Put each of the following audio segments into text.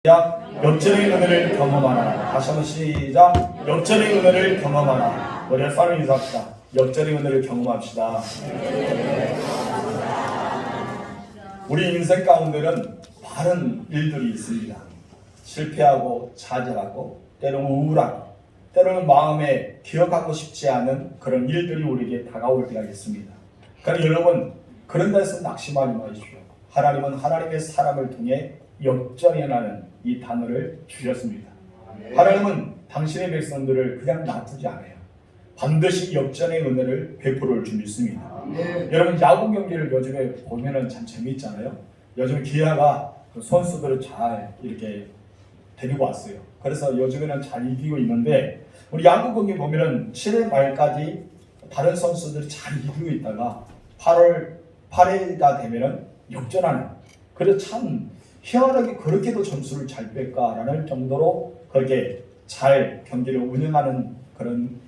시작. 역전의 은혜를 경험하라. 다시 한번 시작. 역전의 은혜를 경험하라. 우리 서로 인사합시다. 역전의 은혜를 경험합시다. 우리 인생 가운데는 많은 일들이 있습니다. 실패하고 좌절하고 때로는 우울하고 때로는 마음에 기억하고 싶지 않은 그런 일들이 우리에게 다가올 때가 있습니다. 그러나 여러분, 그런 데서 낙심하지 마십시오. 하나님은 하나님의 사람을 통해 역전이라는 이 단어를 주셨습니다. 하나님은 당신의 백성들을 그냥 놔두지 않아요. 반드시 역전의 은혜를 베풀어 줄 믿습니다. 여러분, 야구 경기를 요즘에 보면은 참 재미있잖아요. 요즘 기아가 선수들을 잘 이렇게 데리고 왔어요. 그래서 요즘에는 잘 이기고 있는데, 우리 야구 경기 보면은 7회 말까지 다른 선수들이 잘 이기고 있다가 8회가 되면은 역전하는. 그래서 참 희한하게 그렇게도 점수를 잘 뺄까라는 정도로 그렇게 잘 경기를 운영하는 그런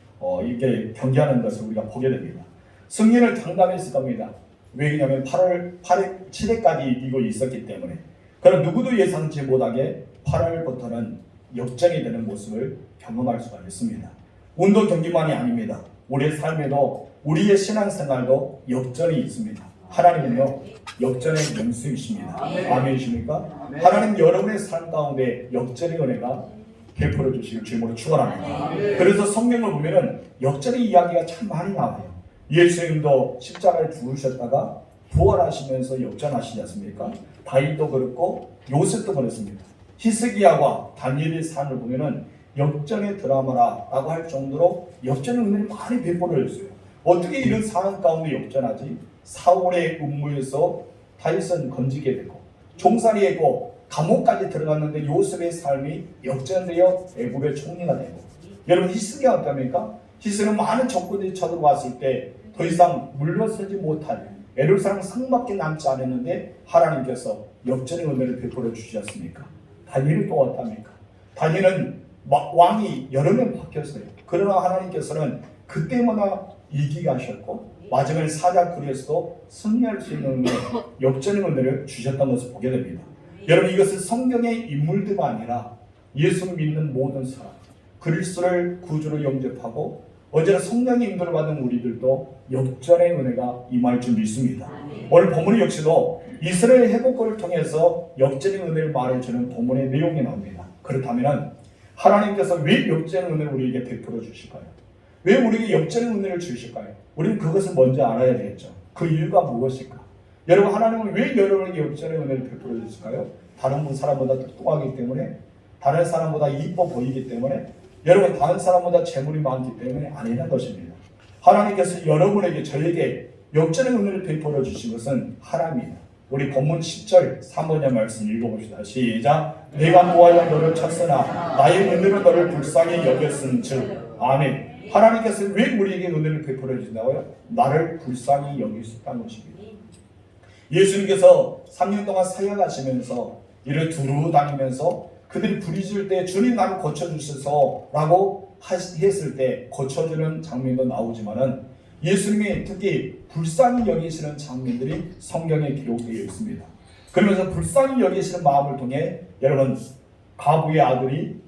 이게 경기하는 것을 우리가 보게 됩니다. 승리를 장담했을 겁니다. 왜냐하면 7회까지 이기고 있었기 때문에. 그럼 누구도 예상치 못하게 8월부터는 역전이 되는 모습을 경험할 수가 있습니다. 운동 경기만이 아닙니다. 우리의 삶에도 우리의 신앙생활도 역전이 있습니다. 하나님은요, 역전의 명수이십니다. 아멘이십니까? 하나님 여러분의 삶 가운데 역전의 은혜가 베풀어 주시길 주님으로 축원합니다. 그래서 성경을 보면은 역전의 이야기가 참 많이 나와요. 예수님도 십자가에 죽으셨다가 부활하시면서 역전하시지 않습니까? 다윗도 그렇고 요셉도 그렇습니다. 히스기야와 다니엘의 삶을 보면은 역전의 드라마라고 할 정도로 역전의 은혜를 많이 베풀어 줬어요. 어떻게 이런 상황 가운데 역전하지? 사울의 음모에서 다윗은 건지게 되고 종살이고 감옥까지 들어갔는데 요셉의 삶이 역전되어 애굽의 총리가 되고, 여러분 히스기야 어떻습니까? 히스기야는 많은 적군들이 쳐들어왔을 때 더 이상 물러서지 못할 예루살렘 성밖에 남지 않았는데 하나님께서 역전의 은혜를 베풀어 주시지 않습니까? 다니엘은 또 어떻습니까? 다니엘은 왕이 여러 명 바뀌었어요. 그러나 하나님께서는 그때마다 이기게 하셨고 마지막에 사자굴에서도 승리할 수 있는 역전의 은혜를 주셨던 것을 보게 됩니다. 여러분, 이것은 성경의 인물들만 아니라 예수를 믿는 모든 사람, 그리스도를 구주로 영접하고 언제나 성령의 인도를 받은 우리들도 역전의 은혜가 임할 줄 믿습니다. 오늘 본문 역시도 이스라엘 회복을 통해서 역전의 은혜를 말해주는 본문의 내용이 나옵니다. 그렇다면 하나님께서 왜 역전의 은혜를 우리에게 베풀어 주실까요? 왜 우리에게 역전의 은혜를 주실까요? 우리는 그것을 먼저 알아야 되겠죠. 그 이유가 무엇일까? 여러분, 하나님은 왜 여러분에게 역전의 은혜를 베풀어 주실까요? 다른 사람보다 똑똑하기 때문에, 다른 사람보다 이뻐 보이기 때문에, 여러분 다른 사람보다 재물이 많기 때문에 아니라는 것입니다. 하나님께서 여러분에게, 저에게 역전의 은혜를 베풀어 주신 것은 하나님입니다. 우리 본문 10절 3번의 말씀 읽어봅시다. 시작. 내가 노하여 너를 쳤으나 나의 은혜로 너를 불쌍히 여겼은즉. 아멘. 하나님께서 왜 우리에게 은혜를 베풀어 주신다고요? 나를 불쌍히 여기셨다는 것입니다. 예수님께서 3년 동안 사역하시면서 이를 두루 다니면서 그들이 부르실 때 주님 나를 고쳐주셔서 라고 했을 때 고쳐주는 장면도 나오지만은 예수님이 특히 불쌍히 여기시는 장면들이 성경에 기록되어 있습니다. 그러면서 불쌍히 여기시는 마음을 통해 여러분, 과부의 아들이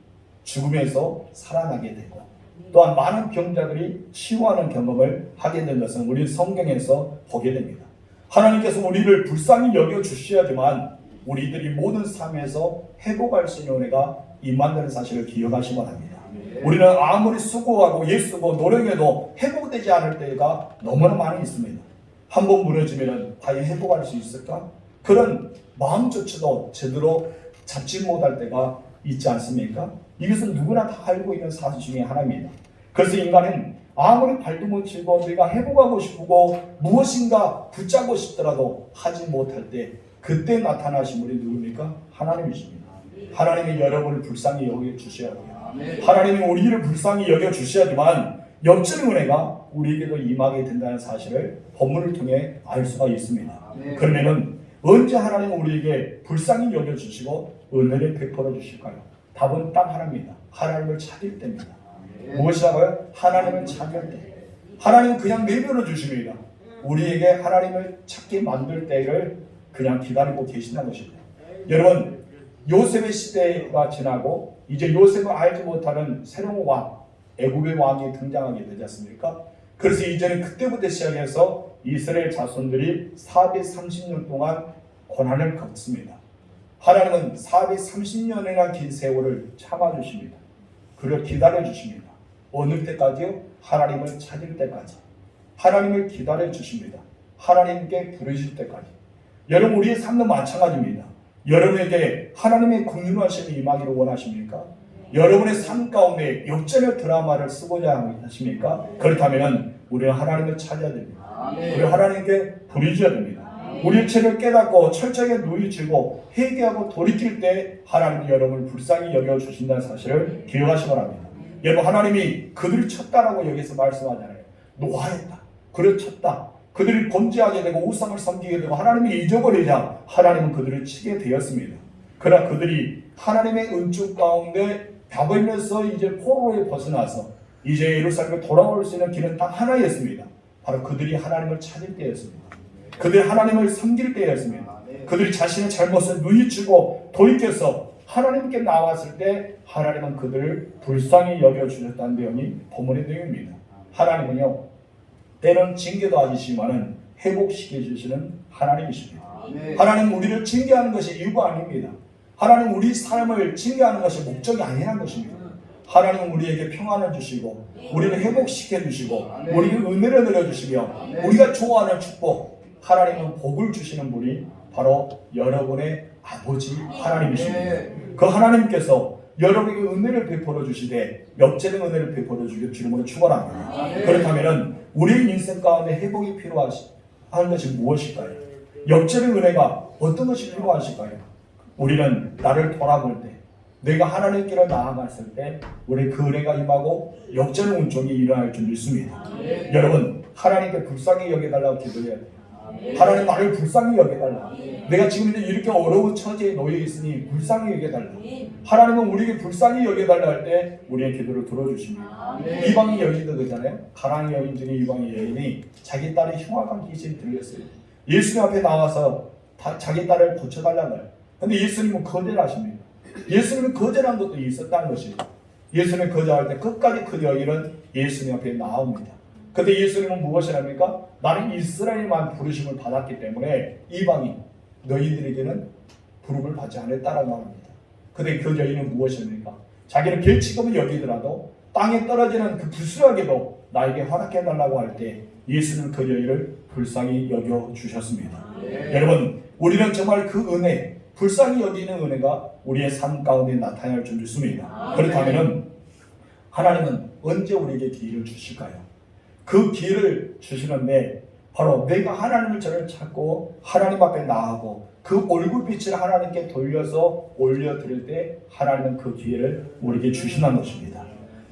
죽음에서 살아나게 되고 또한 많은 병자들이 치유하는 경험을 하게 된 것은 우리 성경에서 보게 됩니다. 하나님께서 우리를 불쌍히 여겨주셔야지만 우리들이 모든 삶에서 회복할 수 있는 은혜가 임한다는 사실을 기억하시기 바랍니다. 우리는 아무리 수고하고 애쓰고 노력해도 회복되지 않을 때가 너무나 많이 있습니다. 한번 무너지면 과연 회복할 수 있을까? 그런 마음조차도 제대로 잡지 못할 때가 있지 않습니까? 이것은 누구나 다 알고 있는 사실 중에 하나입니다. 그래서 인간은 아무리 발도 못 치고 내가 회복하고 싶고 무엇인가 붙잡고 싶더라도 하지 못할 때 그때 나타나신 분이 누굽니까? 하나님이십니다. 하나님이 여러분을 불쌍히 여겨주셔야 돼요. 하나님이 우리를 불쌍히 여겨주셔야지만 역전의 은혜가 우리에게도 임하게 된다는 사실을 본문을 통해 알 수가 있습니다. 그러면은 언제 하나님은 우리에게 불쌍히 여겨주시고 은혜를 베풀어 주실까요? 답은 딱 하나입니다. 하나님을 찾을 때입니다. 무엇이라고요? 하나님을 찾을 때. 하나님은 그냥 내버려 주십니다. 우리에게 하나님을 찾게 만들 때를 그냥 기다리고 계신다는 것입니다. 여러분, 요셉의 시대가 지나고 이제 요셉을 알지 못하는 새로운 왕, 애굽의 왕이 등장하게 되지 않습니까? 그래서 이제는 그때부터 시작해서 이스라엘 자손들이 430년 동안 고난을 겪습니다. 하나님은 430년이나 긴 세월을 참아주십니다. 그를 기다려주십니다. 어느 때까지요? 하나님을 찾을 때까지. 하나님을 기다려주십니다. 하나님께 부르실 때까지. 여러분, 우리의 삶도 마찬가지입니다. 여러분에게 하나님의 긍휼하심이 임하기를 원하십니까? 여러분의 삶 가운데 역전의 드라마를 쓰고자 하십니까? 그렇다면 우리는 하나님을 찾아야 됩니다. 우리 하나님께 부르셔야 됩니다. 우리의 죄를 깨닫고 철저하게 누이치고 회개하고 돌이킬 때 하나님이 여러분을 불쌍히 여겨주신다는 사실을 기억하시기 바랍니다. 여러분, 하나님이 그들을 쳤다라고 여기서 말씀하잖아요. 노하였다. 그를 쳤다. 그들이 범죄하게 되고 우상을 섬기게 되고 하나님이 잊어버리자 하나님은 그들을 치게 되었습니다. 그러나 그들이 하나님의 은총 가운데 다벌면서 이제 포로에 벗어나서 이제 예루살렘에 돌아올 수 있는 길은 딱 하나였습니다. 바로 그들이 하나님을 찾을 때였습니다. 그들이 하나님을 섬길 때였습니다. 그들이 자신의 잘못을 누이치고 돌이켜서 하나님께 나왔을 때 하나님은 그들을 불쌍히 여겨주셨다는 내용이 본문의 내용입니다. 하나님은요, 때는 징계도 하시지만은 회복시켜주시는 하나님이십니다. 하나님은 우리를 징계하는 것이 이유가 아닙니다. 하나님은 우리 삶을 징계하는 것이 목적이 아니라는 것입니다. 하나님은 우리에게 평안을 주시고 우리를 회복시켜주시고 우리에게 은혜를 내려주시며 우리가 좋아하는 축복, 하나님은 복을 주시는 분이 바로 여러분의 아버지 하나님이십니다. 그 하나님께서 여러분에게 은혜를 베풀어 주시되 역제는 은혜를 베풀어 주기를 축원합니다. 그렇다면 우리의 인생 가운데 회복이 필요한 것이 무엇일까요? 역제는 은혜가 어떤 것이 필요하실까요? 우리는 나를 돌아볼 때, 내가 하나님께로 나아갔을 때 우리 그 은혜가 임하고 역제는 운종이 일어날 줄 믿습니다. 여러분, 하나님께 불쌍히 여겨달라고 기도해야 돼요. 하나님, 나를 불쌍히 여겨달라. 내가 지금 이렇게 어려운 처지에 놓여 있으니 불쌍히 여겨달라. 하나님은 우리에게 불쌍히 여겨달라 할 때 우리의 기도를 들어주십니다. 이방인 여인도 그러잖아요. 가나안 여인 중에 이방인 여인이 자기 딸의 흉악한 기질이 들렸어요. 예수님 앞에 나와서 자기 딸을 고쳐달라고 해요. 근데 예수님은 거절하십니다. 예수님은 거절한 것도 있었다는 것입니다. 예수님 거절할 때 끝까지 그 여인은 예수님 앞에 나옵니다. 근데 예수님은 무엇을 합니까? 나는 이스라엘만 부르심을 받았기 때문에 이방인 너희들에게는 부름을 받지 않았다라고 말합니다. 근데 그 여인은 무엇입니까? 자기는 개치금을 여기더라도 땅에 떨어지는 그 부스러기도 나에게 허락해달라고 할 때 예수는 그 여인을 불쌍히 여겨주셨습니다. 여러분, 우리는 정말 그 은혜, 불쌍히 여기는 은혜가 우리의 삶 가운데 나타날 줄 믿습니다. 그렇다면 하나님은 언제 우리에게 기회를 주실까요? 그 기회를 주시는데 바로 내가 하나님을 저를 찾고 하나님 앞에 나아가고 그 얼굴빛을 하나님께 돌려서 올려드릴 때 하나님은 그 기회를 우리에게 주신다는 것입니다.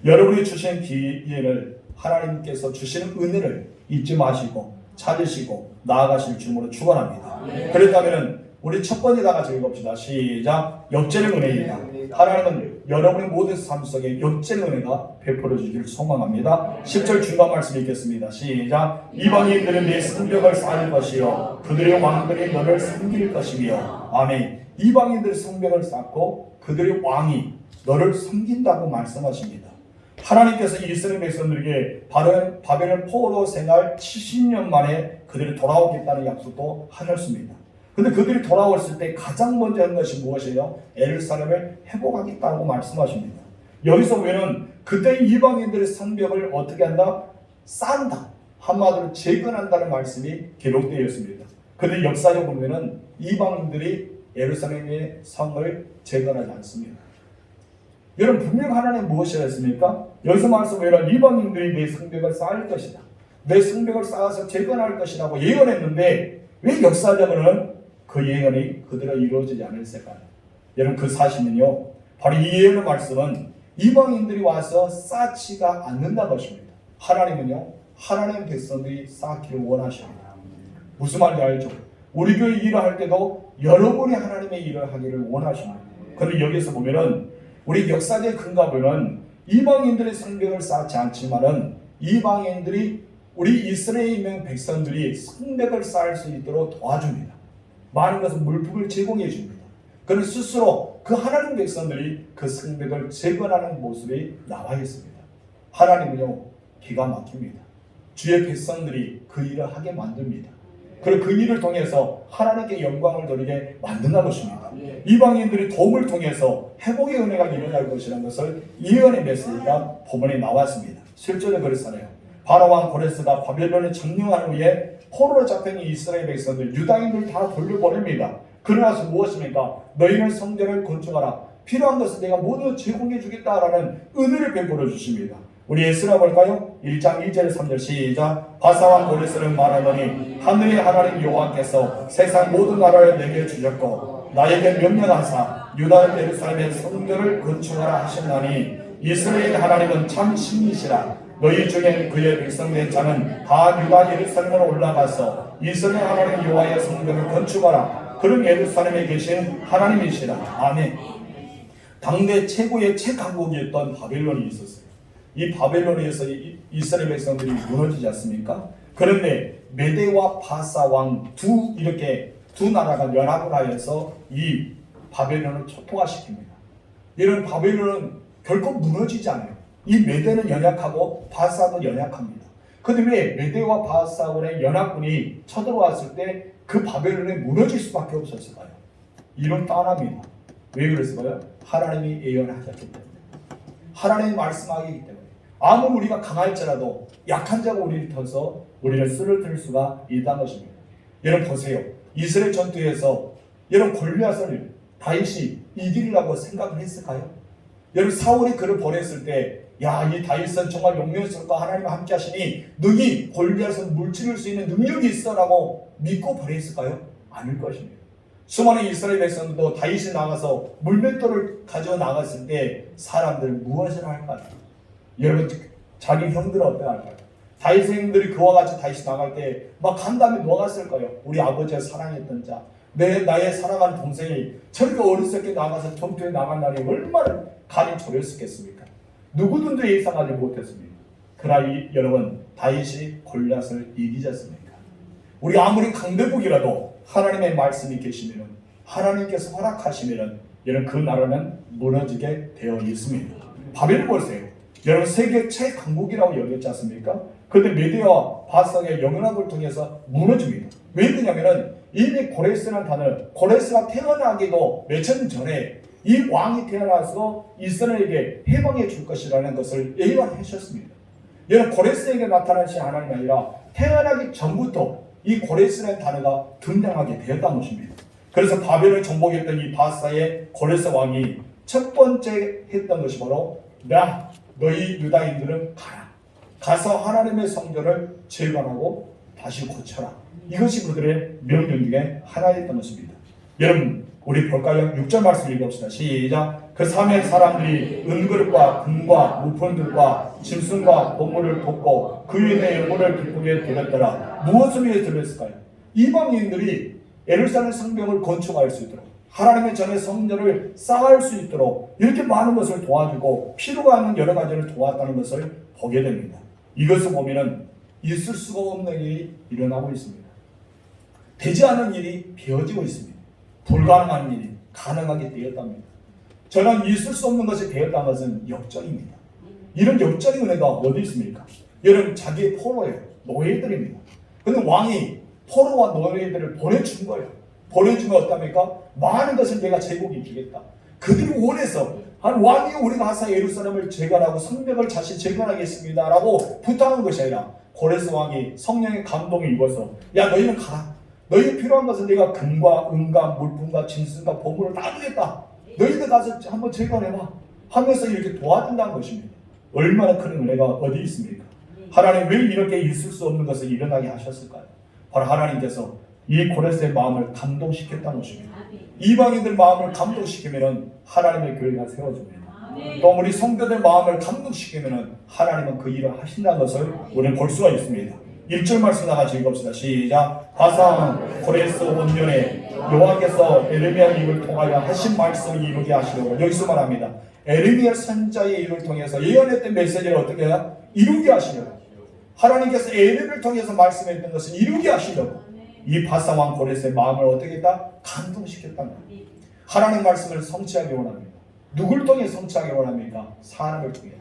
여러분이 주신 기회를 하나님께서 주시는 은혜를 잊지 마시고 찾으시고 나아가실 줄로 축원합니다. 그렇다면 우리 첫 번째 다 같이 읽읍시다. 시작. 역전의 은혜이다. 하나님은 여러분의 모든 삶 속에 역전의 은혜가 베풀어 주기를 소망합니다. 10절 중간 말씀 읽겠습니다. 시작. 이방인들은 내 성벽을 쌓을 것이요 그들의 왕들이 너를 섬길 것이며. 아멘. 이방인들의 성벽을 쌓고 그들의 왕이 너를 섬긴다고 말씀하십니다. 하나님께서 이스라엘 백성들에게 바벨 포로 생활 70년 만에 그들이 돌아오겠다는 약속도 하셨습니다. 근데 그들이 돌아왔을 때 가장 먼저 한 것이 무엇이에요? 예루살렘을 회복하겠다고 말씀하십니다. 여기서 우리는 그때 이방인들의 성벽을 어떻게 한다? 쌓는다. 한마디로 재건한다는 말씀이 기록되어 있습니다. 그런데 역사적으로 보면 이방인들이 예루살렘의 성을 재건하지 않습니다. 여러분, 분명 하나님 무엇이 했습니까? 여기서 말씀하면 이방인들이 내 성벽을 쌓을 것이다. 내 성벽을 쌓아서 재건할 것이라고 예언했는데 왜 역사적으로는 그 예언이 그대로 이루어지지 않았을까요? 여러분, 그 사실은요, 바로 이 예언의 말씀은 이방인들이 와서 쌓지가 않는다는 것입니다. 하나님은요, 하나님 백성들이 쌓기를 원하십니다. 무슨 말인지 알죠? 우리 교회 일을 할 때도 여러분이 하나님의 일을 하기를 원하십니다. 그런데 여기서 보면은 우리 역사적 근거 보면 이방인들의 성벽을 쌓지 않지만은 이방인들이 우리 이스라엘 백성들이 성벽을 쌓을 수 있도록 도와줍니다. 많은 것은 물품을 제공해 줍니다. 그는 스스로 그 하나님 백성들이 그 성벽을 재건하는 모습이 나와 있습니다. 하나님은요 기가 막힙니다. 주의 백성들이 그 일을 하게 만듭니다. 그리고 그 일을 통해서 하나님께 영광을 돌리게 만든다는 것입니다. 이방인들이 도움을 통해서 회복의 은혜가 일어날 것이라는 것을 예언의 메시지가 본문에 나왔습니다. 실제로 그렇잖아요. 바로왕 고레스가 바벨론에 점령한 후에 포로로 잡힌 이스라엘 백성들 유다인들 다 돌려보냅니다. 그러나서 무엇입니까? 너희는 성전을 건축하라. 필요한 것을 내가 모두 제공해 주겠다라는 은혜를 베풀어 주십니다. 우리 에스라 볼까요? 1장 2절 3절 시작. 바사왕 고레스는 말하더니 하늘의 하나님 여호와께서 세상 모든 나라를 내게 주셨고 나에게 명령하사 유다 예루살렘의 성전을 건축하라 하셨나니 이스라엘 하나님은 참 신이시라. 너희 중에 그의 백성된 자는 다 유다 예루살렘으로 올라가서 이스라엘 하나님 여호와의 성전을 건축하라. 그런 예루살렘에 계신 하나님이시라. 아멘. 당대 최고의 최강국이었던 바벨론이 있었어요. 이 바벨론에서 이스라엘 백성들이 무너지지 않습니까? 그런데 메대와 바사 왕 이렇게 두 나라가 연합을 하여서 이 바벨론을 초토화시킵니다. 이런 바벨론은 결코 무너지지 않아요. 이 메대는 연약하고 바사도 연약합니다. 그런데 왜 메대와 바사군의 연합군이 쳐들어왔을 때 그 바벨론에 무너질 수밖에 없었을까요? 이런 뻔합니다. 왜 그랬을까요? 하나님이 예언하셨기 때문에. 하나님이 말씀하기 때문에. 아무리 우리가 강할지라도 약한 자가 우리를 터서 우리를 쓰러뜨릴 수가 있다는 것입니다. 여러분 보세요. 이스라엘 전투에서 여러분 골리앗을 다윗이 이기려고 생각을 했을까요? 여러분 사울이 그를 보냈을 때 야, 이 다윗은 정말 용맹스럽고 하나님과 함께 하시니 너희 골리앗을 물찌를 수 있는 능력이 있어라고 믿고 보냈을까요? 아닐 것입니다. 수많은 이스라엘 백성도 다윗이 나가서 물맷돌을 가져 나갔을 때 사람들 무엇을 할까요? 여러분 자기 형들은 어떻게 할까요? 다윗의 형들이 그와 같이 다윗이 나갈 때 막 간 다음에 누가 갔을까요? 우리 아버지가 사랑했던 자, 나의 사랑하는 동생이 저렇게 어리석게 나가서 전투에 나간 날이 얼마나 간이 졸였었겠습니까? 누구든지 예상하지 못했습니다. 그러나 여러분 다윗이 골리앗을 이기지 않습니까? 우리 아무리 강대국이라도 하나님의 말씀이 계시면 하나님께서 허락하시면 여러분 그 나라는 무너지게 되어 있습니다. 바벨 보세요. 여러분 세계 최강국이라고 여겼지 않습니까? 그런데 메대와 바사의 영연합을 통해서 무너집니다. 왜 그러냐면은 이미 고레스라는 단어, 고레스가 태어나기도 몇천 년 전에 이 왕이 태어나서 이스라엘에게 해방해 줄 것이라는 것을 예언하셨습니다. 여러분 고레스에게 나타나신 하나님이 아니라 태어나기 전부터 이 고레스라는 단어가 등장하게 되었다는 것입니다. 그래서 바벨을 정복했던 이 바사의 고레스 왕이 첫 번째 했던 것이 바로 너희 유다인들은 가서 하나님의 성전을 재건하고 다시 고쳐라. 이것이 그들의 명령 중에 하나였던 것입니다. 여러분 우리 볼까요? 6절 말씀 읽읍시다. 시작. 그 삼의 사람들이 은그릇과 금과 무품들과 짐승과 보물을 돕고 그 위에 영혼을 기쁘게 드렸더라. 무엇을 위해 드렸을까요? 이방인들이 예루살렘 성벽을 건축할 수 있도록 하나님의 전에 성전을 쌓을 수 있도록 이렇게 많은 것을 도와주고 필요가 있는 여러 가지를 도왔다는 것을 보게 됩니다. 이것을 보면은 있을 수가 없는 일이 일어나고 있습니다. 되지 않은 일이 되어지고 있습니다. 불가능한 일이 가능하게 되었답니다. 저는 있을 수 없는 것이 되었다는 것은 역전입니다. 이런 역전의 은혜가 어디 있습니까? 여러분 자기의 포로예요. 노예들입니다. 그런데 왕이 포로와 노예들을 보내준 거예요. 보내준 거 어떻습니까? 많은 것을 내가 제공해 주겠다. 그들이 원해서 왕이 우리가 가서 예루살렘을 재건하고 성벽을 다시 재건하겠습니다 라고 부탁한 것이 아니라 고레스 왕이 성령의 감동을 입어서 야 너희는 가라. 너희 필요한 것은 내가 금과 은과 물품과 짐승과 보물을 다 주겠다. 너희들 가서 한번 재건해봐 하면서 이렇게 도와준다는 것입니다. 얼마나 큰 은혜가 어디 있습니까? 하나님 왜 이렇게 있을 수 없는 것을 일어나게 하셨을까요? 바로 하나님께서 이 고레스의 마음을 감동시켰다는 것입니다. 이방인들 마음을 감동시키면 하나님의 교회가 세워집니다. 또 우리 성도들 마음을 감동시키면 하나님은 그 일을 하신다는 것을 우리는 볼 수가 있습니다. 1절 말씀 나같이 읽읍시다. 시작. 바사왕 고레스 원년에 여호와께서 에레미야 입을 통하여 하신 말씀을 이루게 하시려고 여기서 말합니다. 에레미야 선자의 입을 통해서 예언했던 메시지를 어떻게 해야? 이루게 하시려고. 하나님께서 에레미야를 통해서 말씀했던 것을 이루게 하시려고 이 바사왕 고레스의 마음을 어떻게 했다? 감동시켰다는 거예요. 하나님 말씀을 성취하기 원합니다. 누굴 통해 성취하기 원합니까? 사람을 통해.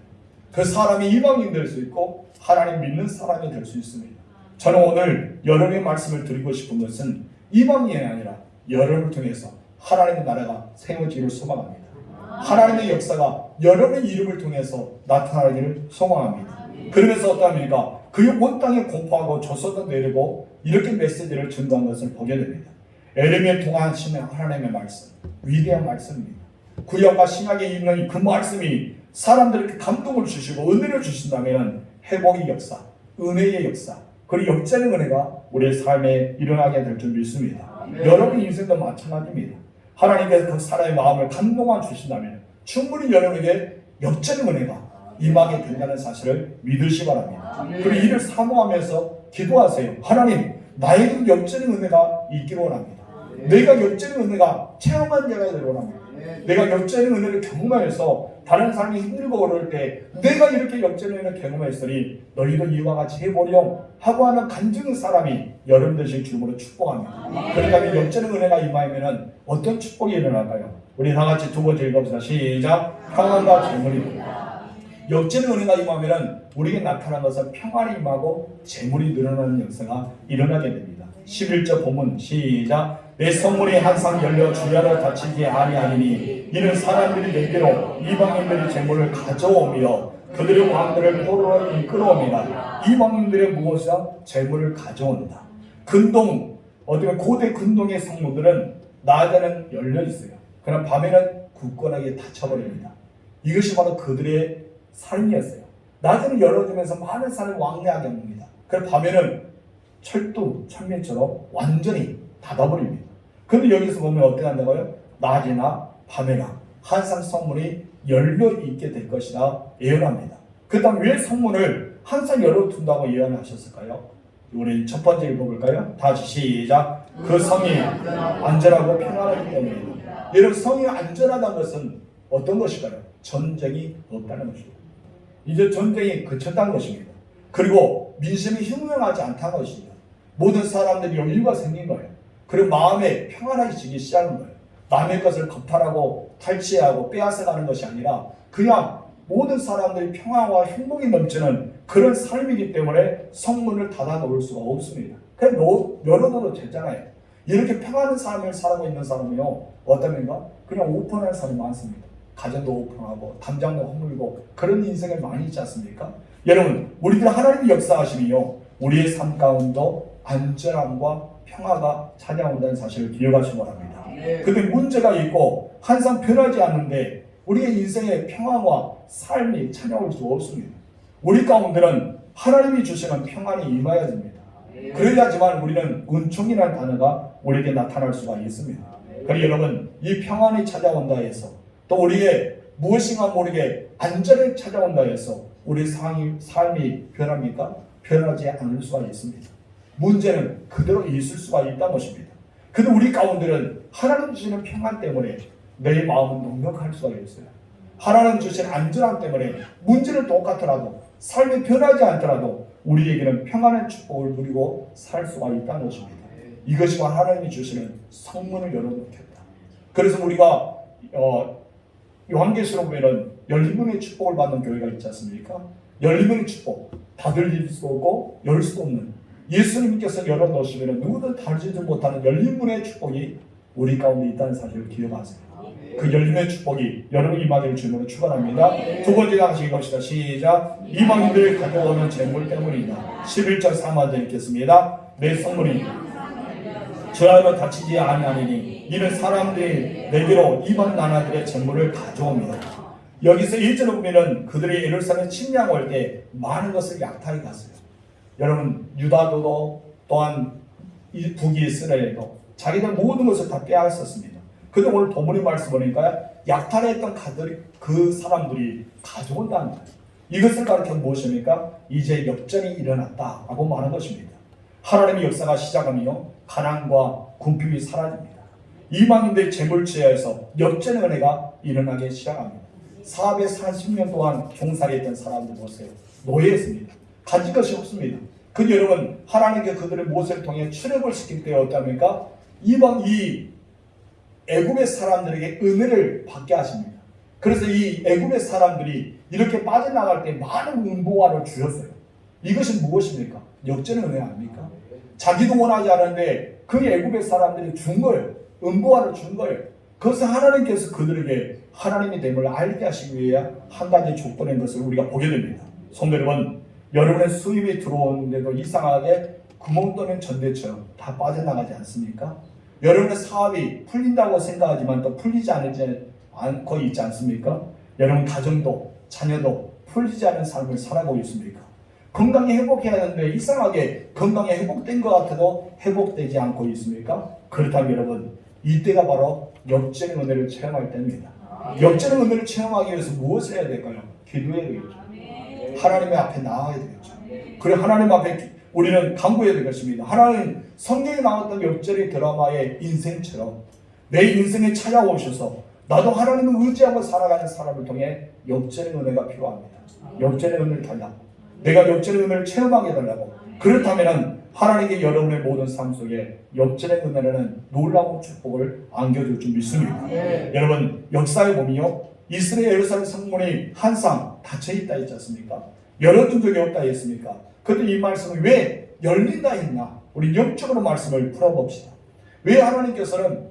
그 사람이 이방인 될 수 있고 하나님 믿는 사람이 될 수 있습니다. 저는 오늘 여러분의 말씀을 드리고 싶은 것은 이방인이 아니라 여러분을 통해서 하나님의 나라가 세워지기를 소망합니다. 하나님의 역사가 여러분의 이름을 통해서 나타나기를 소망합니다. 그러면서 어떠합니까? 그 온 땅에 공포하고 조서도 내리고 이렇게 메시지를 전도한 것을 보게 됩니다. 에레미야를 통하시는 하나님의 말씀, 위대한 말씀입니다. 구약과 신약에 있는 그 말씀이 사람들에게 감동을 주시고 은혜를 주신다면 회복의 역사, 은혜의 역사, 그리고 역전의 은혜가 우리의 삶에 일어나게 될 줄 믿습니다. 여러분 인생도 마찬가지입니다. 하나님께서 그 사람의 마음을 감동만 주신다면 충분히 여러분에게 역전의 은혜가 임하게 된다는 사실을 믿으시 바랍니다. 그리고 이를 사모하면서 기도하세요. 하나님, 나에게 역전의 은혜가 있기를 원합니다. 내가 역전의 은혜가 체험한 자가 되기를 원합니다. 내가 역전의 은혜를 경험하여서 다른 사람이 힘들고 어려울 때 내가 이렇게 역전의 은혜를 경험했으니 너희도 이와 같이 해보렴 하고 하는 간증의 사람이 여러분 되실 주님으로 축복합니다. 그러니까 역전의 은혜가 임하면 어떤 축복이 일어날까요? 우리 다 같이 두 번째 읽어봅시다. 시작. 평안과 재물이. 역전의 은혜가 임하면 우리에게 나타난 것은 평안이 임하고 재물이 늘어나는 역사가 일어나게 됩니다. 11절 본문 시작. 내 성문이 항상 열려 주야로 닫히지 아니하니니 이는 사람들이 내게로 이방인들이 재물을 가져오며 그들의 왕들을 포로로 이끌어옵니다. 이방인들의 무엇이야? 재물을 가져온다. 근동, 어떻게 고대 근동의 성문들은 낮에는 열려 있어요. 그러나 밤에는 굳건하게 닫혀버립니다. 이것이 바로 그들의 삶이었어요. 낮에는 열어주면서 많은 사람이 왕래하게 합니다. 그리고 밤에는 철면처럼 완전히 닫아버립니다. 그런데 여기서 보면 어떻게 한다고요? 낮이나 밤에나 항상 성문이 열려있게 될 것이라 예언합니다. 그 다음 왜 성문을 항상 열어둔다고 예언하셨을까요? 우리 첫 번째 읽어볼까요? 다시 시작. 그 성이 안전하고 평안하기 때문입니다. 여러분, 성이 안전하다는 것은 어떤 것일까요? 전쟁이 없다는 것입니다. 이제 전쟁이 그쳤다는 것입니다. 그리고 민심이 흉흉하지 않다는 것입니다. 모든 사람들이 여유가 생긴 거예요. 그리고 마음에 평안해지기 시작하는 거예요. 남의 것을 겁탈하고 탈취하고 빼앗아가는 것이 아니라 그냥 모든 사람들이 평안과 행복이 넘치는 그런 삶이기 때문에 성문을 닫아놓을 수가 없습니다. 그냥 열어둬도 되잖아요. 이렇게 평안한 삶을 살고 있는 사람이요, 어떠면가 그냥 오픈한 사람이 많습니다. 가정도 오픈하고 담장도 허물고 그런 인생을 많이 있지 않습니까? 여러분, 우리들 하나님의 역사하심이요, 우리의 삶 가운데 안전함과 평화가 찾아온다는 사실을 기억하시기 바랍니다. 근데 문제가 있고 항상 변하지 않는데 우리의 인생의 평화와 삶이 찾아올 수 없습니다. 우리 가운데는 하나님이 주시는 평안이 임해야 됩니다. 그래야지만 우리는 은총이라는 단어가 우리에게 나타날 수가 있습니다. 그래서 여러분, 이 평안이 찾아온다 해서 또 우리의 무엇인가 모르게 안전을 찾아온다 해서 우리 삶이 변합니까? 변하지 않을 수가 있습니다. 문제는 그대로 있을 수가 있다는 것입니다. 근데 우리 가운데는 하나님 주시는 평안 때문에 내 마음은 넉넉할 수가 있어요. 하나님 주신 안전함 때문에 문제는 똑같더라도 삶이 변하지 않더라도 우리에게는 평안한 축복을 누리고 살 수가 있다는 것입니다. 이것이 바로 하나님이 주시는 성문을 열어놓겠다. 그래서 우리가 요한계시록 보면 열리문의 축복을 받는 교회가 있지 않습니까? 열리문의 축복, 닫을 수도 없고 열 수도 없는, 예수님께서 열어놓으시면 누구도 닫지 못하는 열린문의 축복이 우리 가운데 있다는 사실을 기억하세요. 그 열림의 축복이 여러분 임하기를 주님으로 축원합니다. 두 번째 다시 읽읍시다. 시작. 이방인들이 가져오는 재물 때문이다. 11절 3절 읽겠습니다. 내 성물이 주야로 닫히지 아니하니니 이는 사람들이 내게로 이방 나라들의 재물을 가져옵니다. 여기서 1절을 보면은 그들이 예루살렘 침략할 때 많은 것을 약탈해 갔어요. 여러분, 유다도 또한 북이스라엘도 자기들 모든 것을 다 빼앗았습니다. 근데 오늘 본문의 말씀 보니까 약탈했던 그 사람들이 가져온다는 거예요. 이것을 가르쳐 무엇입니까? 이제 역전이 일어났다라고 말하는 것입니다. 하나님의 역사가 시작하며 가난과 궁핍이 사라집니다. 이방인들의 재물취해서 역전의 은혜가 일어나기 시작합니다. 440년 동안 종살이했던 사람들 보세요. 노예했습니다. 가진 것이 없습니다. 근데 여러분, 하나님께 그들의 모세를 통해 출애굽을 시킬 때 어떻습니까? 이 애굽의 사람들에게 은혜를 받게 하십니다. 그래서 이 애굽의 사람들이 이렇게 빠져나갈 때 많은 은보화를 주셨어요. 이것이 무엇입니까? 역전의 은혜 아닙니까? 자기도 원하지 않은데 그 애굽의 사람들이 준 거예요. 은보화를 준 거예요. 그것은 하나님께서 그들에게 하나님의 됨을 알게 하시기 위해 한 가지 조건인 것을 우리가 보게 됩니다. 성도 여러분, 여러분의 수입이 들어오는데도 이상하게 구멍 뚫린 전대처럼 다 빠져나가지 않습니까? 여러분의 사업이 풀린다고 생각하지만 또 풀리지 않고 있지 않습니까? 여러분 가정도 자녀도 풀리지 않은 삶을 살아가고 있습니까? 건강이 회복해야 하는데 이상하게 건강이 회복된 것 같아도 회복되지 않고 있습니까? 그렇다면 여러분, 이때가 바로 역전의 은혜를 체험할 때입니다. 역전의 은혜를 체험하기 위해서 무엇을 해야 될까요? 기도해야 되겠죠. 하나님의 앞에 나와야 되겠죠. 그리고 하나님 앞에 우리는 간구해야 될 것입니다. 하나님, 성경에 나왔던 역전의 드라마의 인생처럼 내 인생에 찾아오셔서 나도 하나님을 의지하고 살아가는 사람을 통해 역전의 은혜가 필요합니다. 역전의 은혜를 달라고, 내가 역전의 은혜를 체험하게 해달라고. 그렇다면 하나님께 여러분의 모든 삶 속에 역전의 은혜라는 놀라운 축복을 안겨줄 줄 믿습니다. 여러분, 역사에 보면요, 이스라엘 예루살렘 성문이 항상 닫혀있다 했지 않습니까? 열어둔 적이 없다 했습니까? 그런데 이 말씀은 왜 열린다 했나? 우리 영적으로 말씀을 풀어봅시다. 왜 하나님께서는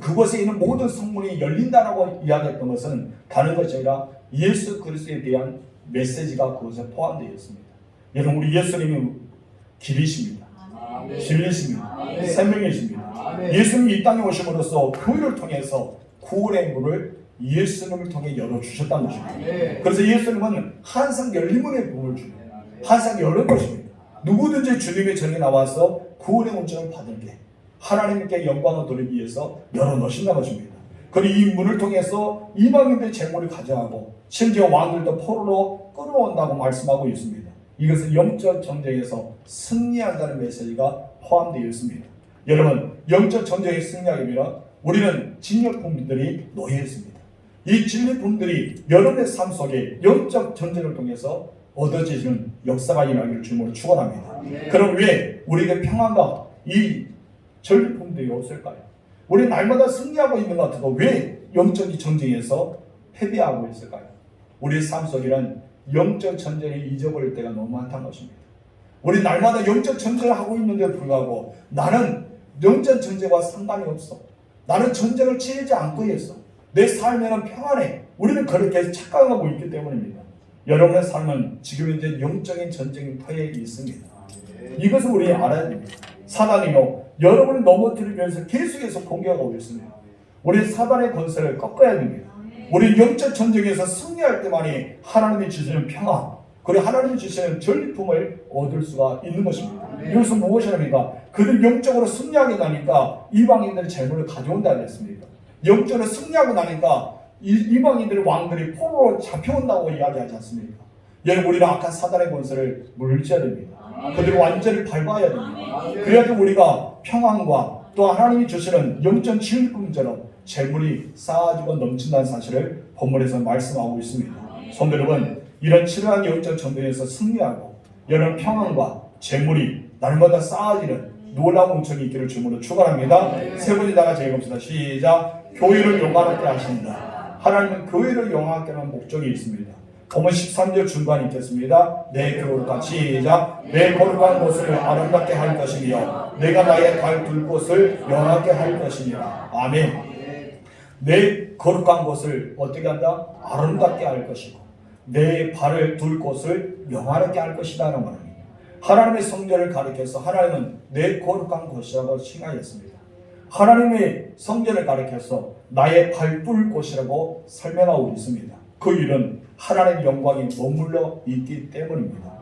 그곳에 있는 모든 성문이 열린다라고 이야기했던 것은 다른 것이 아니라 예수 그리스도에 대한 메시지가 그것에 포함되어 있습니다. 여러분, 우리 예수님이 길이십니다. 진리십니다. 생명이십니다. 예수님이 이 땅에 오심으로써 교회를 통해서 구원의 문을 예수님을 통해 열어주셨다는 것입니다. 그래서 예수님은 항상 열린 문의 문을 주고 항상 열린 것입니다. 누구든지 주님의 전에 나와서 구원의 온전을 받을게 하나님께 영광을 돌리기 위해서 열어놓으신다는 것입니다. 그리고 이 문을 통해서 이방인들의 재물을 가져가고 심지어 왕들도 포로로 끌어온다고 말씀하고 있습니다. 이것은 영적 전쟁에서 승리한다는 메시지가 포함되어 있습니다. 여러분, 영적 전쟁에 승리하려면 우리는 진리품들이 놓여 있습니다. 이 진리품들이 여러분의 삶 속에 영적 전쟁을 통해서 얻어지는 역사가 일어나기를 주님으로 축원합니다. 그럼 왜 우리에게 평안과 이 전리품들이 없을까요? 우리 날마다 승리하고 있는 것 같아도 왜 영적 전쟁에서 패배하고 있을까요? 우리 삶 속에는 영적 전쟁에 잊어버릴 때가 너무 많다는 것입니다. 우리 날마다 영적 전쟁을 하고 있는데 불구하고 나는 영적 전쟁과 상관이 없어. 나는 전쟁을 치르지 않고 있어. 내 삶에는 평안해. 우리는 그렇게 착각하고 있기 때문입니다. 여러분의 삶은 지금 현재 영적인 전쟁터에 있습니다. 이것을 우리 알아야 됩니다. 사단이요, 여러분을 넘어뜨리기 위해서 계속해서 공격하고 있습니다. 우리 사단의 권세를 꺾어야 됩니다. 우리 영적 전쟁에서 승리할 때만이 하나님이 주시는 평안, 그리고 하나님이 주시는 전리품을 얻을 수가 있는 것입니다. 이것은 무엇이랍니까? 그들 영적으로 승리하게 나니까 이방인들의 재물을 가져온다 그랬습니다. 영적으로 승리하고 나니까 이방인들의 왕들이 포로로 잡혀온다고 이야기하지 않습니까? 여러분, 우리는 악한 사단의 권세를 물리쳐야 됩니다. 그들을 완전히 밟아야 됩니다. 그래야지 우리가 평안과 또 하나님이 주시는 영적 진리품처럼 재물이 쌓아지고 넘친다는 사실을 본문에서 말씀하고 있습니다. 성도 여러분, 이런 치료한 영적 전쟁에서 승리하고 여러분 평안과 재물이 날마다 쌓아지는 놀라운 은총이 있기를 주님으로 축원합니다. 세 번째 다 같이 읽읍시다. 시작. 교회를 영광하게 하신다. 하나님은 교회를 영광하게 하는 목적이 있습니다. 본문 13절 중간에 있겠습니다. 내 거룩한 시작. 내 거룩한 곳을 아름답게 할 것이며 내가 나의 발 둘 곳을 영하게 할 것이니라. 아멘. 내 거룩한 곳을 어떻게 한다? 아름답게 할 것이고 내 발을 둘 곳을 영화롭게 할 것이라는 말입니다. 하나님의 성전을 가리켜서 하나님은 내 거룩한 곳이라고 칭하였습니다. 하나님의 성전을 가리켜서 나의 발둘 곳이라고 설명하고 있습니다. 그 이유는 하나님의 영광이 머물러 있기 때문입니다.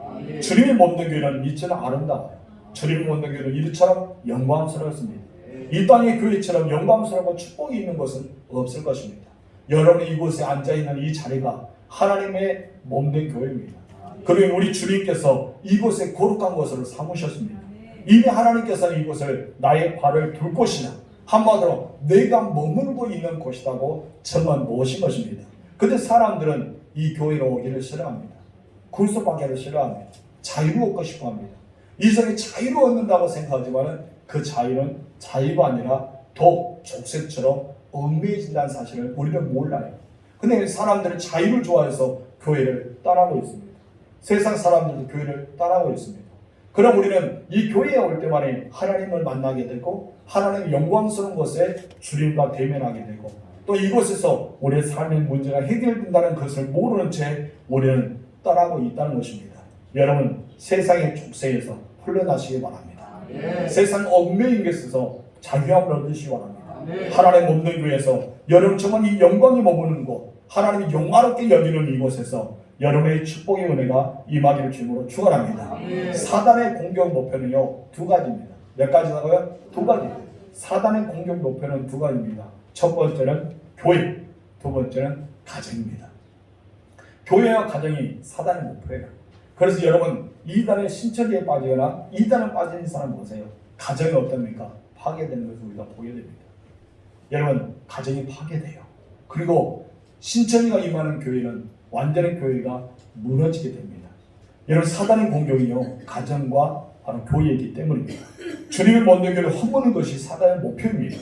주님이 몸된 교회는 이처럼 아름다워요. 주님이 몸된 교회는 이처럼 영광스럽습니다. 이 땅의 교회처럼 영광스럽고 축복이 있는 것은 없을 것입니다. 여러분이 이곳에 앉아있는 이 자리가 하나님의 몸된 교회입니다. 그리고 우리 주님께서 이곳에 거룩한 것으로 삼으셨습니다. 이미 하나님께서는 이곳을 나의 발을 둘 곳이나 한마디로 내가 머무르고 있는 곳이라고 정말 놓으신 것입니다. 그런데 사람들은 이 교회로 오기를 싫어합니다. 굴속하기를 싫어합니다. 자유를 얻고 싶어합니다. 이 세상에 자유를 얻는다고 생각하지만 그 자유는 자유가 아니라 더 족쇄처럼 얽매여진다는 사실을 우리는 몰라요. 근데 사람들은 자유를 좋아해서 교회를 떠나고 있습니다. 세상 사람들도 교회를 떠나고 있습니다. 그럼 우리는 이 교회에 올 때만에 하나님을 만나게 되고 하나님의 영광스러운 것에 주님과 대면하게 되고 또 이곳에서 우리의 삶의 문제가 해결된다는 것을 모르는 채 우리는 떠나고 있다는 것입니다. 여러분, 세상의 족쇄에서 풀려나시기 바랍니다. 세상 얽매인 것에서 자유함을 얻으시기 바랍니다. 하나님 없는 교회에서 여러분처럼 이 영광이 머무는 곳, 하나님이 영화롭게 여기는 이곳에서 여러분의 축복의 은혜가 임하기를 주님으로 축원합니다. 사단의 공격 목표는요, 두 가지입니다. 몇 가지라고요? 두 가지입니다. 사단의 공격 목표는 두 가지입니다. 첫 번째는 교회, 두 번째는 가정입니다. 교회와 가정이 사단의 목표예요. 그래서 여러분, 이단의 신처지에 빠지거나 이단에 빠진 사람 보세요. 가정이 어떻습니까? 파괴되는 것을 우리가 보게 됩니다. 여러분, 가정이 파괴돼요. 그리고 신천지가 임하는 교회는 완전히 교회가 무너지게 됩니다. 여러분, 사단의 공격이요, 가정과 바로 교회이기 때문입니다. 주님을 먼저 교회를 험무는 것이 사단의 목표입니다.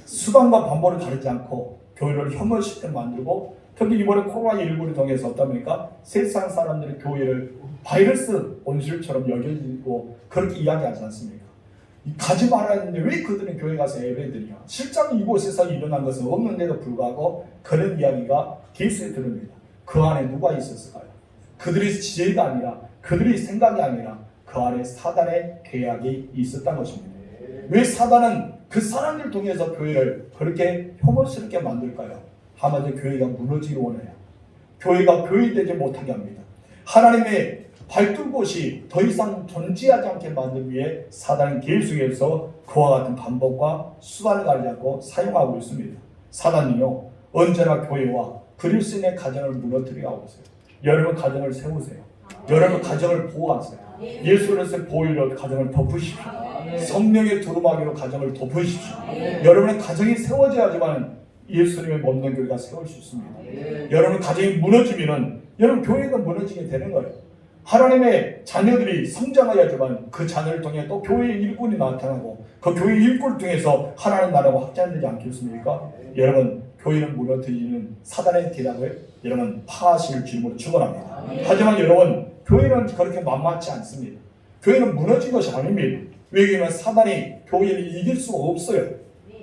수단과 방법을 가리지 않고 교회를 혐오시켜 만들고 특히 이번에 코로나19를 통해서 어떻습니까? 세상 사람들의 교회를 바이러스 온실처럼 여겨지고 그렇게 이야기하지 않습니까? 가지 말아야 하는데 왜 그들은 교회 가서 예배드리냐? 실제로 이곳에서 일어난 것은 없는데도 불구하고 그런 이야기가 계속해 들립니다. 그 안에 누가 있었을까요? 그들의 지혜가 아니라 그들의 생각이 아니라 그 안에 사단의 계약이 있었던 것입니다. 왜 사단은 그 사람들 통해서 교회를 그렇게 혐오스럽게 만들까요? 하마디로 교회가 무너지기를 원해요. 교회가 교회되지 못하게 합니다. 하나님의 발둘 곳이 더 이상 존재하지 않게 만들기 위해 사단은 계속해서 그와 같은 방법과 수단을 가리지 않고 사용하고 있습니다. 사단이요, 언제나 교회와 그리스도인의 가정을 무너뜨리고 있어요. 여러분 가정을 세우세요. 여러분 가정을 보호하세요. 예수 그리스도의 보혈로 가정을 덮으십시오. 성령의 두루마기로 가정을 덮으십시오. 여러분의 가정이 세워져야지만 예수님의 먹는 교회가 세울 수 있습니다. 여러분 가정이 무너지면은 여러분 교회가 무너지게 되는 거예요. 하나님의 자녀들이 성장해야지만 그 자녀를 통해 또 교회의 일꾼이 나타나고 그 교회의 일꾼을 통해서 하나님 나라가 확장되지 않겠습니까? 여러분, 교회는 무너뜨리는 사단의 계략을 여러분 파하실 주님으로 축원합니다. 하지만 여러분, 교회는 그렇게 만만치 않습니다. 교회는 무너진 것이 아닙니다. 왜냐하면 사단이 교회를 이길 수가 없어요.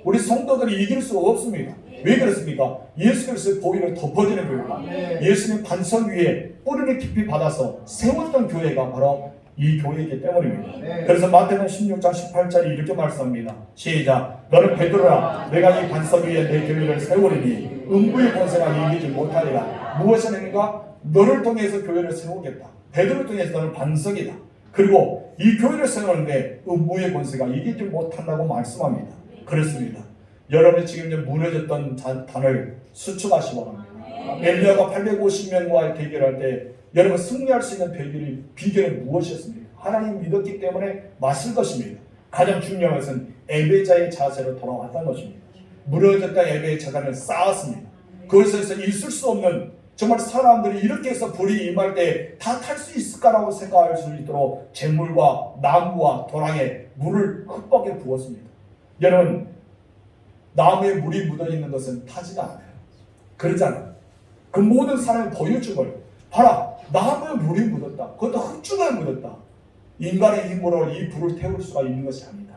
우리 성도들이 이길 수가 없습니다. 왜 그렇습니까? 예수 그리스도의 보혈을 덮어지는 교회가 예수님 반석 위에 뿌리를 깊이 받아서 세웠던 교회가 바로 이 교회이기 때문입니다. 그래서 마태복음 16장 18절에 이렇게 말씀합니다. 시작. 너는 베드로라, 내가 이 반석 위에 내 교회를 세우리니 음부의 권세가 이기지 못하리라. 무엇이니까? 너를 통해서 교회를 세우겠다. 베드로를 통해서 너는 반석이다. 그리고 이 교회를 세우는데 음부의 권세가 이기지 못한다고 말씀합니다. 그렇습니다. 여러분이 지금 이제 무너졌던 단을 수축하시기 바랍니다. 엘리야가 850명과 대결할 때 여러분 승리할 수 있는 비결은 무엇이었습니까? 하나님 믿었기 때문에 맞을 것입니다. 가장 중요한 것은 예배자의 자세로 돌아왔다는 것입니다. 무너졌던 예배의 재단을 쌓았습니다. 그것에서 있을 수 없는 정말 사람들이 이렇게 해서 불이 임할 때 다 탈 수 있을까라고 생각할 수 있도록 재물과 나무와 도랑에 물을 흠뻑에 부었습니다. 여러분, 나무에 물이 묻어 있는 것은 타지가 않아요. 그러잖아요. 그 모든 사람이 보여준 거예요. 봐라, 나무에 물이 묻었다. 그것도 흙중에 묻었다. 인간의 힘으로 이 불을 태울 수가 있는 것이 아니다.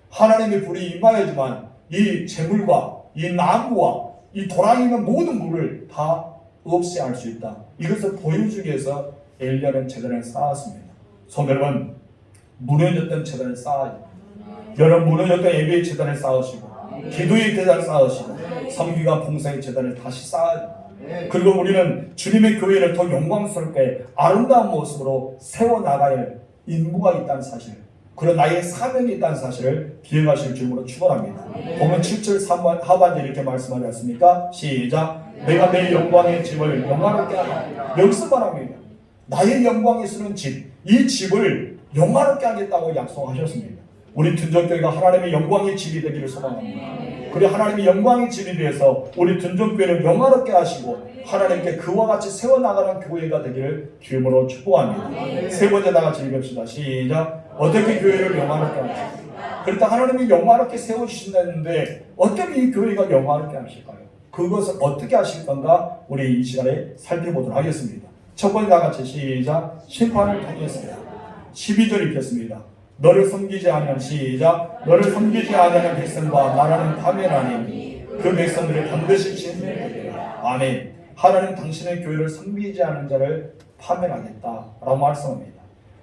하나님의 불이 임하야지만 이 재물과 이 나무와 이 도랑에 있는 모든 물을 다 없애할 수 있다. 이것을 보여주기 위해서 엘리야는 제단을 쌓았습니다. 여러분, 무너졌던 제단을 쌓아야 여러분 무너졌던 예배의 제단을 쌓으시고 기도의 제단을 쌓으시고 성기가 봉사의 제단을 다시 쌓아야 그리고 우리는 주님의 교회를 더 영광스럽게 아름다운 모습으로 세워나가야 할 임무가 있다는 사실, 그런 나의 사명이 있다는 사실을 기억하실 줄로 축원합니다. 보면 7절 하반절에 이렇게 말씀하지 않습니까? 시작. 내가 내 영광의 집을 영화롭게 하라. 여기서 말합니다. 나의 영광이 쓰는 집, 이 집을 영화롭게 하겠다고 약속하셨습니다. 우리 둔전교회가 하나님의 영광의 집이 되기를 소망합니다. 그리고 하나님의 영광의 집이 되어서 우리 둔전교회를 영화롭게 하시고 하나님께 그와 같이 세워나가는 교회가 되기를 주님으로 축복합니다. 세 번째 다 같이 읽읍시다. 시작. 어떻게 교회를 영화롭게 하시고 그렇다 하나님이 영화롭게 세워주신다 했는데 어떻게 이 교회가 영화롭게 하실까요? 그것을 어떻게 하실 건가 우리 이 시간에 살펴보도록 하겠습니다. 첫 번째 다 같이 시작. 심판을 통해서야. 12절 읽겠습니다. 너를 섬기지 아니한 시작. 너를 섬기지 아니한 백성과 나라는 파멸하니 그 백성들을 반드시 진멸하리라. 아멘. 하나님 당신의 교회를 섬기지 않은 자를 파멸하겠다라고 말씀합니다.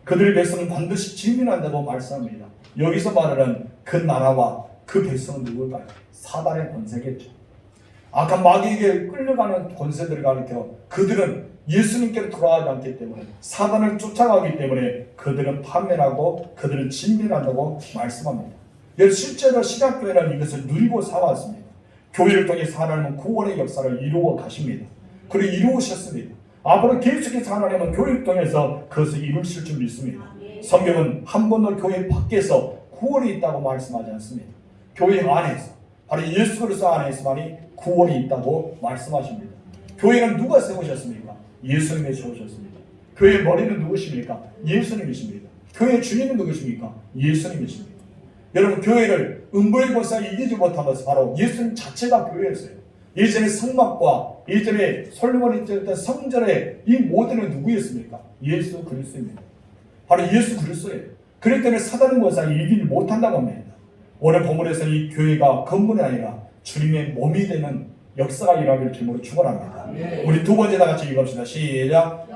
그들의 백성은 반드시 진멸한다고 말씀합니다. 여기서 말하는 그 나라와 그 백성은 누굴까요? 사단의 권세겠죠. 악한 마귀에게 끌려가는 권세들을 가리켜 그들은 예수님께로 돌아가지 않기 때문에 사단을 쫓아가기 때문에 그들은 파멸하고 그들은 진멸한다고 말씀합니다. 실제로 신약교회는 이것을 누리고 살아왔습니다. 교회를 통해서 하나님은 구원의 역사를 이루어 가십니다. 그리고 이루으셨습니다. 앞으로 계속해서 하나님은 교회를 통해서 그것을 이루실 줄 믿습니다. 성경은 한 번도 교회 밖에서 구원이 있다고 말씀하지 않습니다. 교회 안에서, 바로 예수 그리스도 안에서만이 구원이 있다고 말씀하십니다. 교회는 누가 세우셨습니까? 예수님이 세우셨습니다. 교회의 머리는 누구십니까? 예수님이십니다. 교회의 주님은 누구십니까? 예수님이십니다. 여러분, 교회를 음부의 권세가 이기지 못한 것은 바로 예수님 자체가 교회였어요. 예전의 성막과 예전에 솔로몬이 지었던 성전의 이 모델은 누구였습니까? 예수 그리스도입니다. 바로 예수 그리스도예요. 그렇기 때문에 사단의 권세가 이기지 못한다고 합니다. 오늘 본문에서 이 교회가 건물이 아니라 주님의 몸이 되는 역사가 일어나길 주님으로 축원합니다. 우리 두 번째 다 같이 읽읍시다. 시작.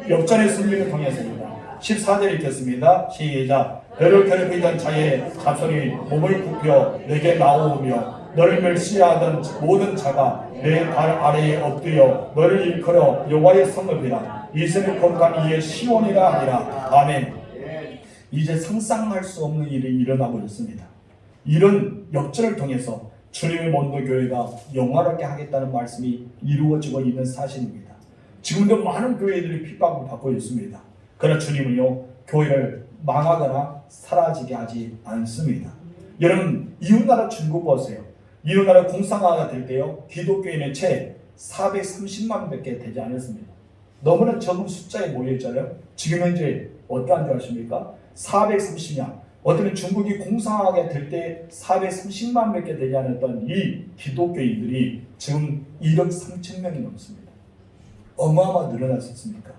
역전의 승리를 통해서입니다. 14절 읽겠습니다. 시작. 너를 괴롭히던 자의 자손이 몸을 굽혀 내게 나오며 너를 멸시하던 모든 자가 내 발 아래에 엎드려 너를 일컬어 여호와의 성을 비라. 이스라엘 거룩한 이의 시온이라 하니라. 아멘. 이제 상상할 수 없는 일이 일어나고 있습니다. 이런 역전을 통해서 주님의 몸도 교회가 영화롭게 하겠다는 말씀이 이루어지고 있는 사실입니다. 지금도 많은 교회들이 핍박을 받고 있습니다. 그러나 주님은요, 교회를 망하거나 사라지게 하지 않습니다. 여러분, 이웃나라 중국 보세요. 이웃나라 공산화가 될 때요, 기독교인의 채 430만 밖에 되지 않았습니다. 너무나 적은 숫자에 모여있잖아요. 지금 현재 어떠한 줄 아십니까? 430명. 어떤 중국이 공산화가 될 때 430만 밖에 되지 않았던 이 기독교인들이 지금 1억 3천 명이 넘습니다. 어마어마 늘어났었습니까?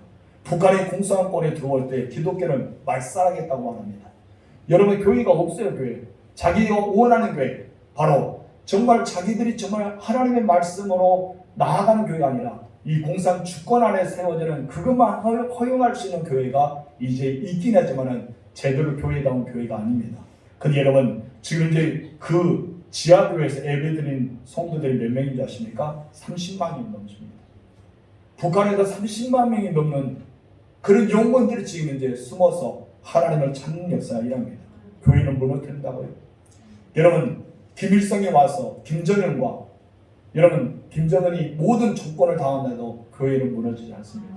북한이 공산권에 들어올 때 기독교는 말살하겠다고 합니다. 여러분, 교회가 없어요. 교회. 자기가 원하는 교회. 바로 정말 자기들이 정말 하나님의 말씀으로 나아가는 교회가 아니라 이 공산 주권 안에 세워지는 그것만 허용할 수 있는 교회가 이제 있긴 하지만은 제대로 교회다운 교회가 아닙니다. 근데 여러분, 지금 이제 그 지하교회에서 예배드린 성도들이 몇 명인지 아십니까? 30만이 넘습니다. 북한에도 30만 명이 넘는 그런 영혼들이 지금 이제 숨어서 하나님을 찾는 역사가 일합니다. 교회는 무너뜨린다고요? 여러분, 김일성이 와서 김정은과 여러분, 김정은이 모든 정권을 당한데도 교회는 무너지지 않습니다.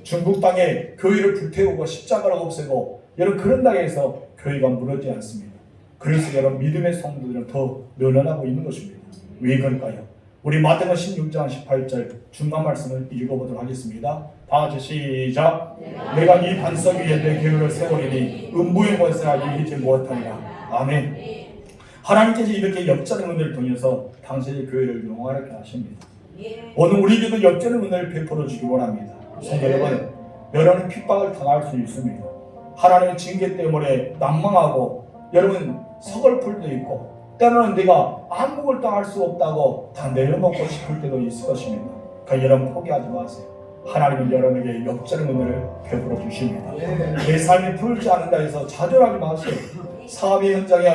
중국 땅에 교회를 불태우고 십자가를 없애고 여러분, 그런 땅에서 교회가 무너지지 않습니다. 그래서 여러분, 믿음의 성도들은 더 늘어나고 있는 것입니다. 왜 그럴까요? 우리 마태복음 16장 18절 중간 말씀을 읽어보도록 하겠습니다. 다 같이 시작. 내가 이 반석 위에 내 교회를 세우리니 음부의 권세가 이기지 못하리라. 아멘. 하나님께서 이렇게 역전의 은혜를 통해서 당신의 교회를 영화롭게 하십니다. 오늘 우리에게도 역전의 은혜를 베풀어 주기 원합니다. 성도 여러분, 여러분 핍박을 당할 수 있습니다. 하나님의 징계 때문에 난망하고 여러분 서글플 때도 있고 때로는 내가 아무것도 할 수 없다고 다 내려놓고 싶을 때도 있을 것입니다. 그러니까 여러분 포기하지 마세요. 하나님은 여러분에게 역전의 은혜를 베풀어 주십니다. 내 삶이 풀지 않는다 해서 좌절하지 마세요. 사업의 현장에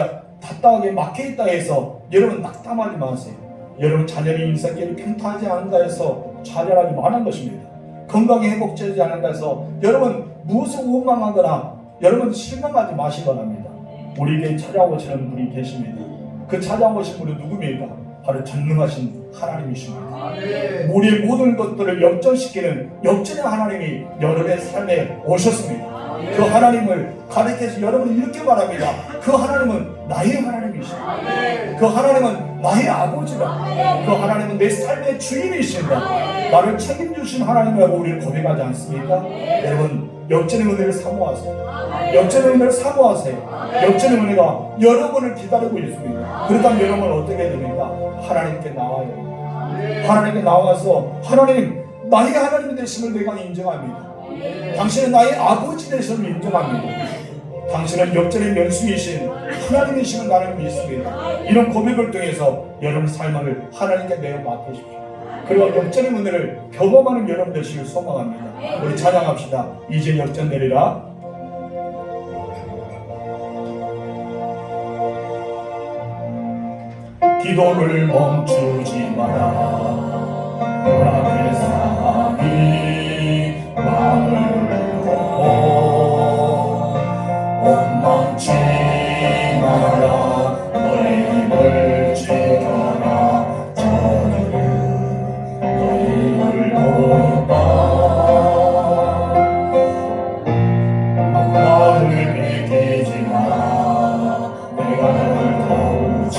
답답하게 막혀있다 해서 여러분 낙담하지 마세요. 여러분 자녀의 인생길을 평탄하지 않는다 해서 좌절하지 마는 것입니다. 건강이 회복되지 않는다 해서 여러분 무엇을 원망하거나 여러분 실망하지 마시기 바랍니다. 우리에게 찾아오시는 분이 계십니다. 그 찾아오신 분은 누구입니까? 바로 전능하신 하나님이십니다. 우리의 모든 것들을 역전시키는 역전의 하나님이 여러분의 삶에 오셨습니다. 그 하나님을 가르쳐서 여러분은 이렇게 말합니다. 그 하나님은 나의 하나님이십니다. 그 하나님은 나의 아버지다. 그 하나님은 내 삶의 주인이신다. 나를 책임주신 하나님이라고 우리를 고백하지 않습니까? 여러분, 역전의 은혜를 사모하세요. 역전의 은혜를 사모하세요. 역전의 은혜가 여러분을 기다리고 있습니다. 그렇다면 여러분은 어떻게 해야 됩니까? 하나님께 나와요. 하나님께 나와서 하나님, 나의 하나님이 되심을 내가 인정합니다. 당신은 나의 아버지 되심을 인정합니다. 당신은 역전의 명수이신 하나님이심을 나를 믿습니다. 이런 고백을 통해서 여러분 삶을 하나님께 내어 맡기십시오. 그리고 역전의 은혜를 경험하는 여러분 되시길 소망합니다. 우리 찬양합시다. 이제 역전 내리라. 기도를 멈추지 마라. 나의 사랑이 마음을 놓고 원망치 마라. 너의 힘을 지켜라. 저주를 너의 힘을 보인다. 마음을 믿기지 마라. 내가 너를 도우지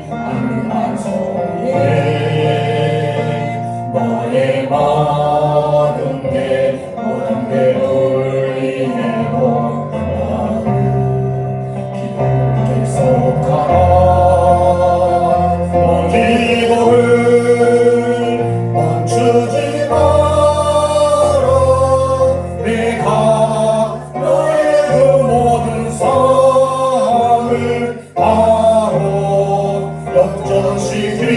않는 소리에 너의 모든 게 울리고 계속하라. 너 기도를 멈추지 마라. 내가 너의 그 모든 삶을 바로 역전시키리.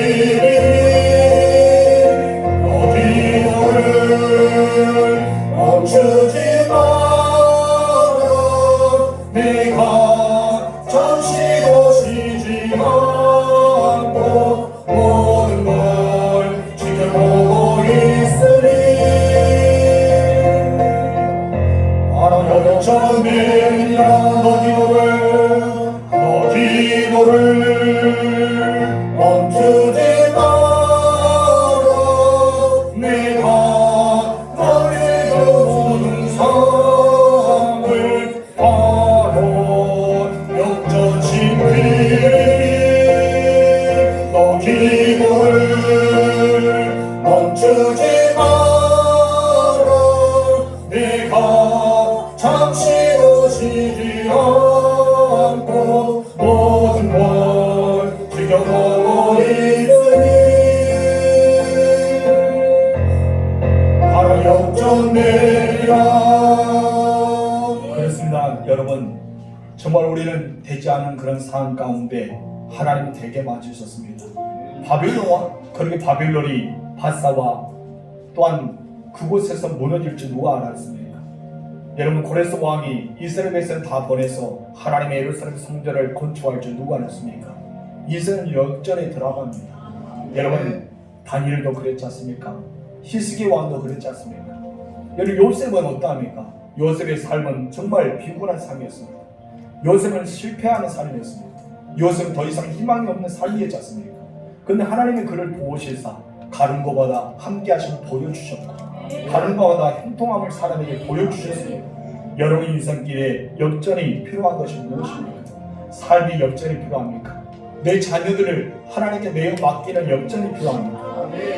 너 기도를 멈추지 마라. 내가 잠시도 쉬지 않고 모든 걸 지켜보고 있으니 바로 역전이라. 너 기도를 멈추지 마라. 내가 너의 그 모든 삶을 바로 역전시키리. 너 기도를 멈추지 마라. 내가 잠시도 쉬지 않고 모든 걸 지켜보고 있으니 바로 역전 내리라. 그렇습니다. 여러분, 정말 우리는 되지 않은 그런 상황 가운데 하나님이 되게 맞으셨습니다. 그렇게 바빌론이 바사와 또한 그곳에서 무너질 줄 누가 알았습니까? 여러분, 고레스 왕이 이스라엘 백성을 다 보내서 하나님의 예루살렘 성전을 건축할 줄 누가 알았습니까? 이스라엘 역전에 들어갑니다. 여러분, 다니엘도 그랬지 않습니까? 히스기 왕도 그랬지 않습니까? 여러분, 요셉은 어떠합니까? 요셉의 삶은 정말 비굴한 삶이었습니다. 요셉은 실패하는 삶이었습니다. 요셉은 더 이상 희망이 없는 삶이었지 않습니까? 그런데 하나님이 그를 보시사 가는 것보다 함께 하심을 보여주셨고 가는 것보다 형통함을 사람에게 보여주셨습니다. 여러분 인생길에 역전이 필요한 것이 무엇입니까? 삶의 역전이 필요합니까? 내 자녀들을 하나님께 내어 맡기는 역전이 필요합니까?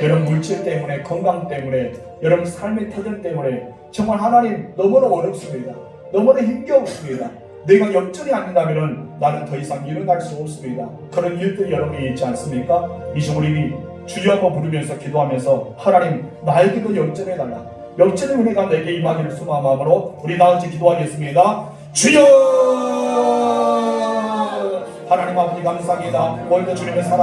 여러분 물질 때문에, 건강 때문에, 여러분 삶의 터전 때문에 정말 하나님 너무나 어렵습니다. 너무나 힘겨웠습니다. 내가 역전이 안 된다면 나는 더 이상 일어날 수 없습니다. 그런 일들이 여러분이 있지 않습니까? 이제 우리 주여 한번 부르면서 기도하면서 하나님 나에게도 역전해달라. 역전의 은혜가 내게 임하기를 소망함으로 우리 다 같이 기도하겠습니다. 주여! 하나님 아버지 감사합니다. 오늘도 주님의 사랑